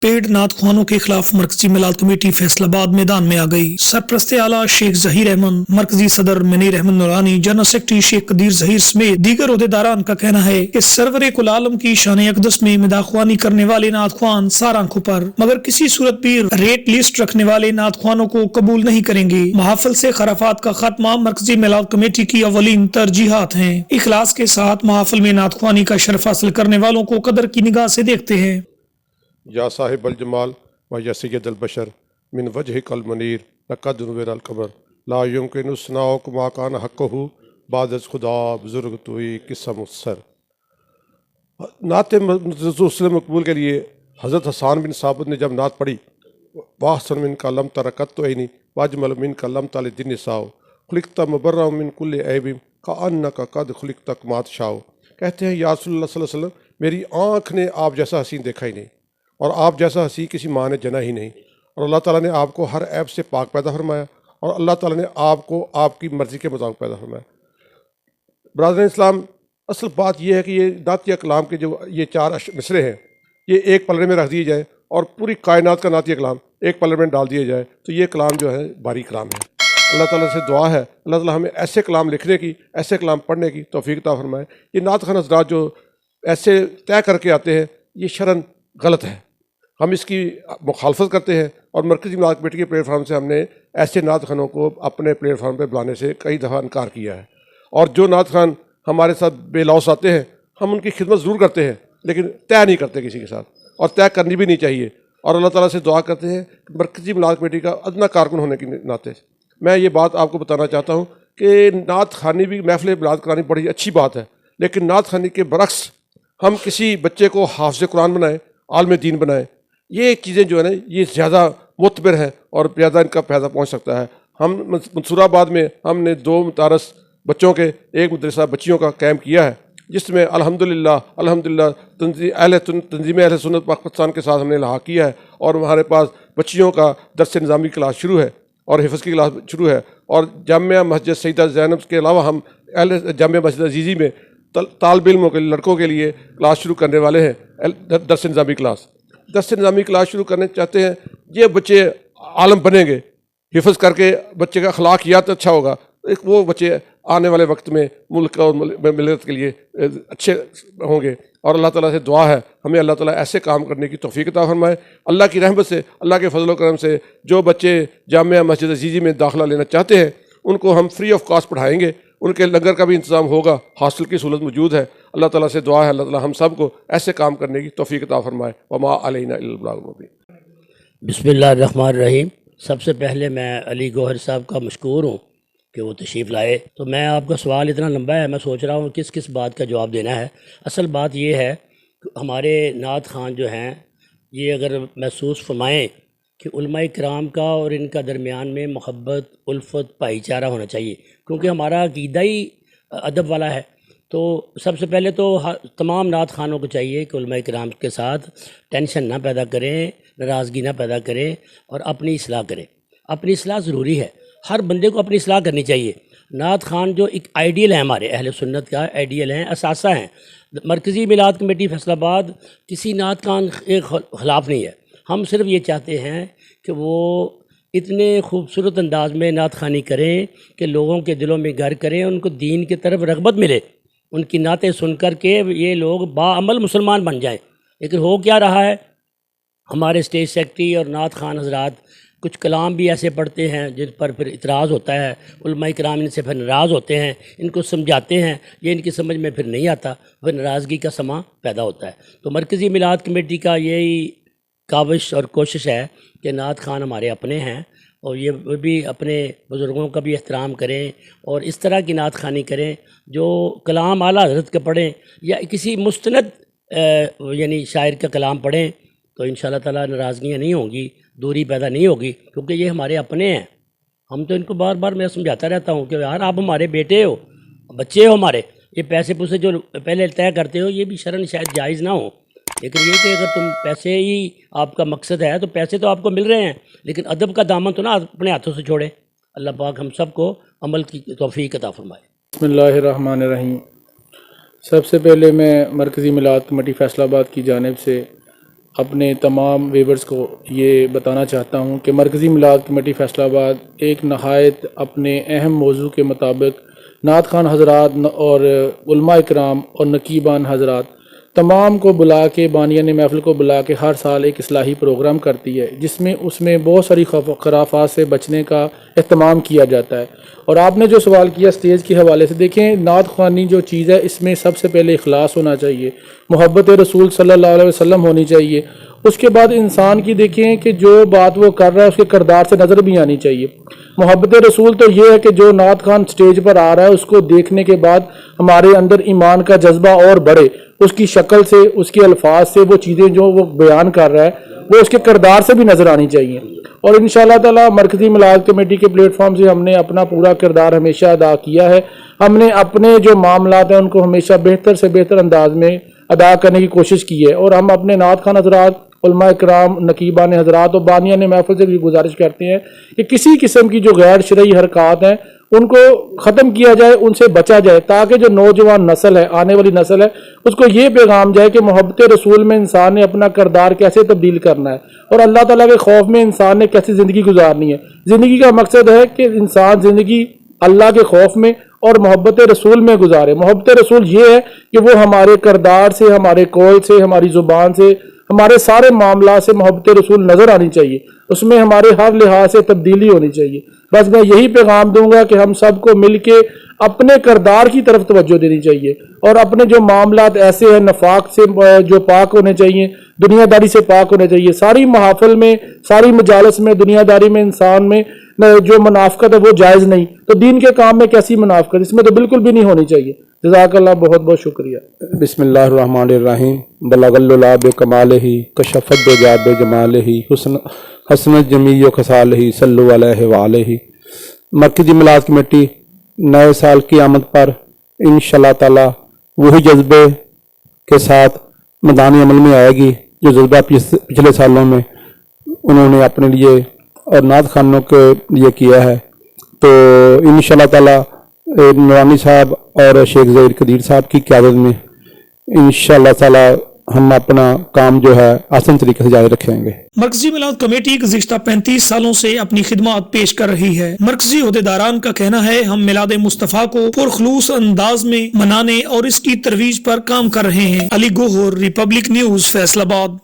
Paid नात खुआनों के खिलाफ मरकजी मिलाद कमेटी फैसलाबाद मैदान में आ गई। सरप्रस्ते आला शेख जहीर अहमद, मरकजी सदर मुनीर अहमद नूरानी, जनरल सेक्रेटरी शेख कदीर जहीर समेत दीगर ओहदेदारान का कहना है कि सरवर कुल आलम की शान अक़दस में मिदाख्वानी करने वाले नात खुआन सार आंखों पर, मगर किसी सूरत भी रेट लिस्ट रखने वाले नात खुआनों को कबूल नहीं करेंगे। महाफिल से खराफात का खात्मा मरकजी मिलाद कमेटी की अवलीन तरजीहात है। इखलास के साथ महाफिल में नात खुआनी का शर्फ हासिल करने वालों को कदर की निगाह से देखते हैं। या साहिब अल जमाल व या सैयद अल बशर मिन वजह कल मुनीर लक़द नुव्विर अल कबर ला युमकिनु सनाउ मा कान हक़्क़ुहु बाद अज़ खुदा बुज़ुर्ग तुई किस्सा मुस्सर। नात रसूल मकबूल के लिए हज़रत हसान बिन साबित ने जब नात पढ़ी, वाहसन मिन का लम तरकत तो ऐनी वाजमल मिन का लम ताल दिन साओ खुलिकता मुबर्रा मिन कुल्ल ऐबिम का अन्नका कद खुलिकता मात शाओ। कहते हैं या रसूलुल्लाह सल्लल्लाहु अलैहि वसल्लम, मेरी आँख ने आप जैसा हसीन देखा ही नहीं और आप जैसा हसी किसी माँ ने जना ही नहीं, और अल्लाह ताला ने आपको हर ऐब से पाक पैदा फरमाया और अल्लाह ताला ने आपको आपकी मर्ज़ी के मुताबिक पैदा फरमाया। ब्रादर इस्लाम, असल बात यह है कि ये नातिया कलाम के जो ये चार मिसरे हैं, ये एक पलड़े में रख दिए जाए और पूरी कायनात का नातिया कलाम एक पलड़े में डाल दिया जाए तो ये कलाम जो है भारी कलाम है। अल्लाह ताला से दुआ है अल्लाह ताला हमें ऐसे कलाम लिखने की, ऐसे कलाम पढ़ने की तौफीक अता फरमाए। ये नात खान हज़रात जो ऐसे तय करके आते हैं, ये शरन गलत है, हम इसकी मुखालफत करते हैं और मरकज़ी मिलाद कमेटी के प्लेटफार्म से हमने ऐसे नात खानों को अपने प्लेटफार्म पर बुलाने से कई दफ़ा इनकार किया है। और जो नात खान हमारे साथ बेलौस आते हैं, हम उनकी खिदमत ज़रूर करते हैं लेकिन तय नहीं करते किसी के साथ, और तय करनी भी नहीं चाहिए। और अल्लाह ताला से दुआ करते हैं कि मरकज़ी मिलाद कमेटी का अदना कारकुन होने के नाते मैं ये बात आपको बताना चाहता हूँ कि नात खानी भी महफ़िल मिलाद करानी बड़ी अच्छी बात है, लेकिन नात खानी के बरक्स हम किसी बच्चे को हाफ़िज़ कुरान बनाएं, आलिम दीन बनाएं, ये चीज़ें जो है ना ये ज़्यादा मुतबर है और ज़्यादा इनका फ़ायदा पहुँच सकता है। हम मंसूराबाद में हमने 2 मुतारस बच्चों के एक मदरसा बच्चियों का कैंप किया है, जिसमें अल्हम्दुलिल्लाह तंजीम अहले सुन्नत पाकिस्तान के साथ हमने लहाक किया है और हमारे पास बच्चियों का दर्स निज़ामी क्लास शुरू है और हिफ्ज़ की क्लास शुरू है। और जामिया मस्जिद सैयदा ज़ैनब के अलावा हम जामिया मस्जिद अज़ीज़ी में तालिब इल्मों के लड़कों के लिए क्लास शुरू करने वाले हैं, दर्स निज़ामी क्लास। दर्स निज़ामी क्लास शुरू करने चाहते हैं, ये बच्चे आलम बनेंगे, हिफ्ज़ करके बच्चे का अखलाकियात अच्छा होगा, वो बच्चे आने वाले वक्त में मुल्क और मिलत के लिए अच्छे होंगे। और अल्लाह ताला से दुआ है हमें अल्लाह ताला ऐसे काम करने की तौफीक अता फरमाए। अल्लाह की रहमत से, अल्लाह के फजल व करम से जो बच्चे जामिया मस्जिद अज़ीज़ी में दाखिला लेना चाहते हैं उनको हम फ्री ऑफ कॉस्ट पढ़ाएँगे, उनके लंगर का भी इंतज़ाम होगा, हॉस्टल की सहूलत मौजूद है। अल्लाह ताला से दुआ है अल्लाह ताला हम सब को ऐसे काम करने की तौफीक अता फरमाए। वमा अलैना इल्लल बलागुल मुबीन। बिस्मिल्लाहिर्रहमानिर्रहीम। सबसे पहले मैं अली गौहर साहब का मशकूर हूँ कि वो तशरीफ़ लाए। तो मैं आपका सवाल इतना लंबा है, मैं सोच रहा हूँ किस किस बात का जवाब देना है। असल बात ये है कि हमारे नात खान जो हैं, ये अगर महसूस फरमाएँ कि उलमाए किराम का और इनका दरमियान में मोहब्बत, उल्फत, भाईचारा होना चाहिए, क्योंकि हमारा अक़ीदा ही अदब वाला है। तो सबसे पहले तो तमाम नात खानों को चाहिए कि उलमाए किराम के साथ टेंशन ना पैदा करें, नाराज़गी ना पैदा करें और अपनी इस्लाह करें। अपनी इस्लाह ज़रूरी है, हर बंदे को अपनी इस्लाह करनी चाहिए। नात खान जो एक आइडियल है, हमारे अहले सुन्नत का आइडियल हैं, असासा हैं। मरकज़ी मिलाद कमेटी फैसलाबाद किसी नात खान के ख़िलाफ़ नहीं है। हम सिर्फ ये चाहते हैं कि वो इतने खूबसूरत अंदाज में नात खानी करें कि लोगों के दिलों में घर करें, उनको दीन की तरफ रग़बत मिले, उनकी नातें सुन कर के ये लोग बाअमल मुसलमान बन जाएं। लेकिन हो क्या रहा है, हमारे स्टेज सेक्रेटरी और नात खान हज़रात कुछ कलाम भी ऐसे पढ़ते हैं जिन पर फिर इतराज़ होता है, उलमाए किराम इनसे फिर नाराज़ होते हैं, इनको समझाते हैं, ये इनकी समझ में फिर नहीं आता, फिर नाराज़गी का समा पैदा होता है। तो मरकज़ी मिलाद कमेटी का यही काविश और कोशिश है कि नात खान हमारे अपने हैं और ये भी अपने बुज़ुर्गों का भी एहतराम करें और इस तरह की नात खानी करें जो कलाम आला हज़रत के पढ़ें या किसी मुस्तनद यानी शायर का कलाम पढ़ें, तो इंशाअल्लाह ताला नाराज़गियाँ नहीं होंगी, दूरी पैदा नहीं होगी, क्योंकि ये हमारे अपने हैं। हम तो इनको बार बार मैं समझाता रहता हूँ कि यार आप हमारे बेटे हो, बच्चे हो हमारे, ये पैसे पुसे जो पहले तय करते हो ये भी शरन शायद जायज़ ना हो, लेकिन ये कि अगर तुम पैसे ही आपका मकसद है तो पैसे तो आपको मिल रहे हैं, लेकिन अदब का दामन तो ना अपने हाथों से छोड़े। अल्लाह पाक हम सब को अमल की तौफीक अता फरमाए। बिस्मिल्लाहिर्रहमानिर्रहीम। सबसे पहले मैं मरकज़ी मिलाद कमेटी फैसलाबाद की जानिब से اپنے تمام ویورز کو یہ بتانا چاہتا ہوں کہ مرکزی میلاد کمیٹی فیصل آباد ایک نہایت اپنے اہم موضوع کے مطابق نعت خوان حضرات اور علماء اکرام اور نقیبان حضرات تمام کو بلا کے، بانیان محفل کو بلا کے ہر سال ایک اصلاحی پروگرام کرتی ہے، جس میں اس میں بہت ساری خرافات سے بچنے کا اہتمام کیا جاتا ہے۔ اور آپ نے جو سوال کیا اسٹیج کے حوالے سے، دیکھیں نعت خوانی جو چیز ہے اس میں سب سے پہلے اخلاص ہونا چاہیے، محبت رسول صلی اللہ علیہ وسلم ہونی چاہیے۔ اس کے بعد انسان کی دیکھیں کہ جو بات وہ کر رہا ہے اس کے کردار سے نظر بھی آنی چاہیے۔ محبت رسول تو یہ ہے کہ جو نعت خوان سٹیج پر آ رہا ہے اس کو دیکھنے کے بعد ہمارے اندر ایمان کا جذبہ اور بڑھے، اس کی شکل سے، اس کے الفاظ سے، وہ چیزیں جو وہ بیان کر رہا ہے وہ اس کے کردار سے بھی نظر آنی چاہیے۔ اور انشاءاللہ تعالی مرکزی میلاد کمیٹی کے پلیٹ فارم سے ہم نے اپنا پورا کردار ہمیشہ ادا کیا ہے۔ ہم نے اپنے جو معاملات ہیں ان کو ہمیشہ بہتر سے بہتر انداز میں ادا کرنے کی کوشش کی ہے، اور ہم اپنے نعت خوان حضرات، علماء اکرام، نقیبان حضرات اور بانیان محفل سے بھی گزارش کرتے ہیں کہ کسی قسم کی جو غیر شرعی حرکات ہیں ان کو ختم کیا جائے، ان سے بچا جائے، تاکہ جو نوجوان نسل ہے، آنے والی نسل ہے، اس کو یہ پیغام جائے کہ محبت رسول میں انسان نے اپنا کردار کیسے تبدیل کرنا ہے، اور اللہ تعالیٰ کے خوف میں انسان نے کیسی زندگی گزارنی ہے۔ زندگی کا مقصد ہے کہ انسان زندگی اللہ کے خوف میں اور محبت رسول میں گزارے۔ محبت رسول یہ ہے کہ وہ ہمارے کردار سے، ہمارے قول سے، ہماری زبان سے، ہمارے سارے معاملات سے محبت رسول نظر آنی چاہیے، اس میں ہمارے ہر لحاظ سے تبدیلی ہونی چاہیے۔ بس میں یہی پیغام دوں گا کہ ہم سب کو مل کے اپنے کردار کی طرف توجہ دینی چاہیے، اور اپنے جو معاملات ایسے ہیں نفاق سے جو پاک ہونے چاہیے، دنیا داری سے پاک ہونے چاہیے۔ ساری محافل میں، ساری مجالس میں، دنیا داری میں انسان میں جو منافقت ہے وہ جائز نہیں، تو دین کے کام میں کیسی منافقت، اس میں تو بالکل بھی نہیں ہونی چاہیے۔ جزاک اللہ، بہت بہت شکریہ۔ بسم اللہ الرحمن الرحیم۔ بلغ اللہ بکمالہ کشف الدجى بجمالہ حسن الجمیع خصالہ صلو علیہ وآلہ۔ مرکزی میلاد کمیٹی نئے سال کی آمد پر انشاءاللہ تعالی وہی جذبے کے ساتھ میدان عمل میں آئے گی جو جذبہ پچھلے سالوں میں انہوں نے اپنے لیے اور نعت خوانوں کے لیے کیا ہے۔ تو انشاءاللہ تعالی نورانی صاحب اور شیخ ظہیر قدیر صاحب کی قیادت میں انشاءاللہ تعالی ہم اپنا کام جو ہے آسان طریقے سے جاری رکھیں گے۔ مرکزی میلاد کمیٹی گزشتہ 35 سالوں سے اپنی خدمات پیش کر رہی ہے۔ مرکزی عہدیداران کا کہنا ہے ہم میلاد مصطفیٰ کو پرخلوص انداز میں منانے اور اس کی ترویج پر کام کر رہے ہیں۔ علی گوہر، ریپبلک نیوز، فیصل آباد۔